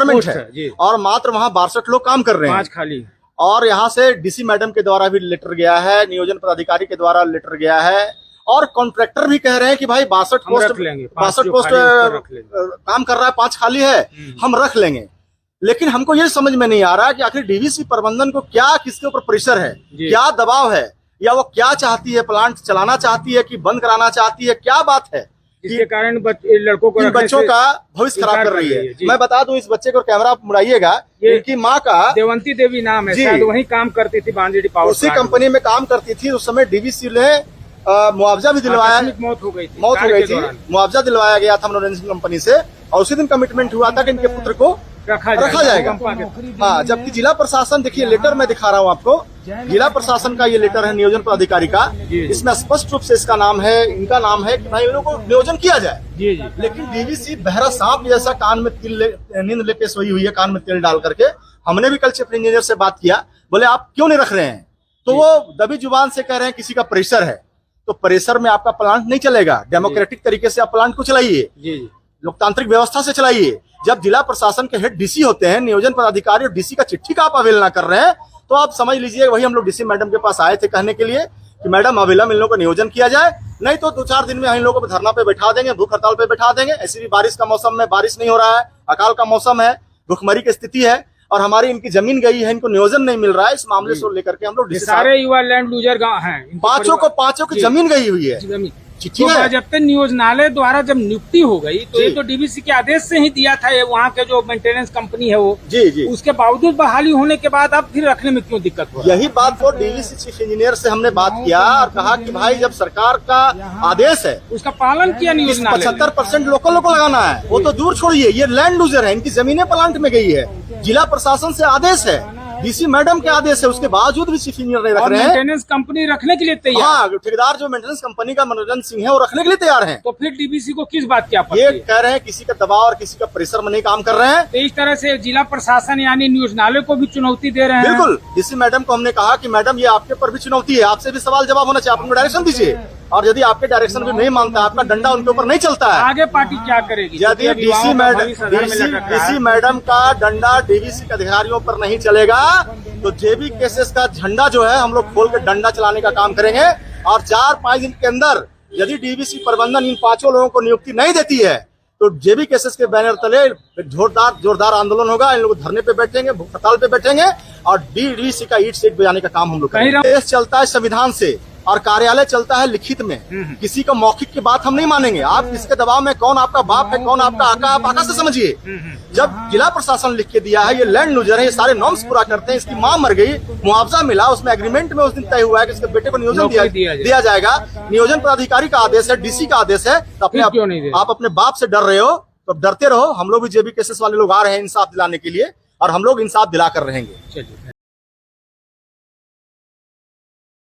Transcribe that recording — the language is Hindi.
रिक्वायरमेंट है और मात्र वहाँ 62 लोग काम कर रहे हैं, 5 खाली। और यहाँ से डीसी मैडम के द्वारा भी लेटर गया है, नियोजन पदाधिकारी के द्वारा लेटर गया है, और कॉन्ट्रैक्टर भी कह रहे हैं कि भाई 62 पोस्ट काम कर रहा है, 5 खाली है, हम रख लेंगे। लेकिन हमको ये समझ में नहीं आ रहा कि आखिर डीवीसी प्रबंधन को क्या, किसके ऊपर प्रेशर है, क्या दबाव है, या वो क्या चाहती है, प्लांट चलाना चाहती है कि बंद कराना चाहती है, क्या बात है जिसके कारण लड़कों को, बच्चों का भविष्य खराब कर रही है। मैं बता दूं, इस बच्चे को कैमरा मुड़ाइएगा, इनकी माँ का देवंती देवी नाम है, शायद वहीं काम करती थी बांदेड़ी पावर, उसी कंपनी में काम करती थी। उस समय डीवीसी ने मुआवजा भी दिलवाया, मौत हो गई थी, मुआवजा दिलवाया गया था मनोरंजन कंपनी से, और उसी दिन कमिटमेंट हुआ था कि इनके पुत्र को रखा जाएगा। हाँ, जबकि जिला प्रशासन, देखिए लेटर मैं दिखा रहा हूँ आपको, जिला प्रशासन का ये लेटर है नियोजन पदाधिकारी का, इसमें स्पष्ट रूप से इसका नाम है, इनका नाम है कि भाई इन लोगों को नियोजन किया जाए। लेकिन डीवीसी बहरा सांप जैसा कान में नींद लेके सोई हुई है, कान में तेल डाल करके। हमने भी कल चीफ इंजीनियर से बात किया, बोले आप क्यों नहीं रख रहे हैं, तो वो दबी जुबान से कह रहे हैं किसी का प्रेशर है। तो प्रेशर में आपका प्लांट नहीं चलेगा, डेमोक्रेटिक तरीके से आप प्लांट को चलाइए, लोकतांत्रिक व्यवस्था से चलाइए। जब जिला प्रशासन के हेड डीसी होते हैं, नियोजन पदाधिकारी, और डीसी का चिट्ठी का आप अवहेलना कर रहे हैं, तो आप समझ लीजिए वही हम लोग डीसी मैडम के पास आए थे कहने के लिए कि मैडम अविलंब इन लोगों को नियोजन किया जाए, नहीं तो 2-4 दिन में इन लोगों को धरना पे बैठा देंगे, भूख हड़ताल पे बैठा देंगे। ऐसी भी बारिश का मौसम में बारिश नहीं हो रहा है, अकाल का मौसम है, भुखमरी की स्थिति है, और हमारी इनकी जमीन गई है, इनको नियोजन नहीं मिल रहा है। इस मामले से लेकर के हम लोग सारे युवा लैंड लूजर गाँव है, पांचों की जमीन गई हुई है। तो जब तक नियोजनालय द्वारा जब नियुक्ति हो गई, तो ये तो डीवीसी के आदेश से ही दिया था, ये वहाँ के जो मेंटेनेंस कंपनी है वो, उसके बावजूद बहाली होने के बाद अब फिर रखने में क्यों दिक्कत हो रहा है? यही बात को डीवीसी चीफ इंजीनियर से हमने बात किया और कहा कि भाई जब सरकार का आदेश है, उसका पालन किया नियोजनालय। 75% लोकल को लगाना है, वो तो दूर छोड़िए, ये लैंड लूजर है, इनकी जमीनें प्लांट में गई है, जिला प्रशासन से आदेश है, डीसी मैडम के आदेश है, उसके बावजूद भी चीफ इंजीनियर नहीं रख रहे हैं। मेंटेनेंस कंपनी रखने के लिए तैयार, हाँ, ठेकेदार जो मेंटेनेंस कंपनी का मनोरंजन सिंह है वो रखने के लिए तैयार है। तो फिर डीवीसी को किस बात की आपत्ति? ये कह रहे हैं किसी का दबाव और किसी का प्रेशर में नहीं काम कर रहे हैं। तो इस तरह से जिला प्रशासन यानी नियोजनालय को भी चुनौती दे रहे हैं। बिल्कुल, डीसी मैडम को हमने कहा कि मैडम ये आपके ऊपर भी चुनौती है, आपसे भी सवाल जवाब होना चाहिए, आप उनको डायरेक्शन दीजिए, और यदि आपके डायरेक्शन भी नहीं मानता, आपका डंडा उनके ऊपर नहीं चलता है, आगे पार्टी क्या करेगी? यदि डीसी मैडम का डंडा डीवीसी के अधिकारियों पर नहीं चलेगा, तो जेबी केसेस का झंडा जो है हम लोग खोल के डंडा चलाने का काम करेंगे। और 4-5 दिन के अंदर यदि डीवीसी प्रबंधन इन 5 लोगों को नियुक्ति नहीं देती है, तो जेबी केसेस के बैनर तले जोरदार आंदोलन होगा, इन लोग धरने पे बैठेंगे, भूख हड़ताल पे बैठेंगे, और डीवीसी का ईट सीट बजाने का काम हम लोग करेंगे। देश चलता है संविधान से और कार्यालय चलता है लिखित में, किसी का मौखिक की बात हम नहीं मानेंगे। आप किसके दबाव में, कौन आपका बाप है, कौन आपका आका, आप आका से समझिए। जब जिला प्रशासन लिख के दिया है, ये लैंड लूजर है, ये सारे नॉर्म्स पूरा करते हैं, इसकी मां मर गई, मुआवजा मिला, उसमें एग्रीमेंट में उस दिन तय हुआ है कि इसके बेटे को नियोजन दिया जाएगा, नियोजन पदाधिकारी का आदेश है, डीसी का आदेश है, तो आप अपने बाप से डर रहे हो, तो डरते रहो। हम लोग भी जेबी केसेस वाले लोग आ रहे हैं इंसाफ दिलाने के लिए, और हम लोग इंसाफ दिला कर रहेंगे।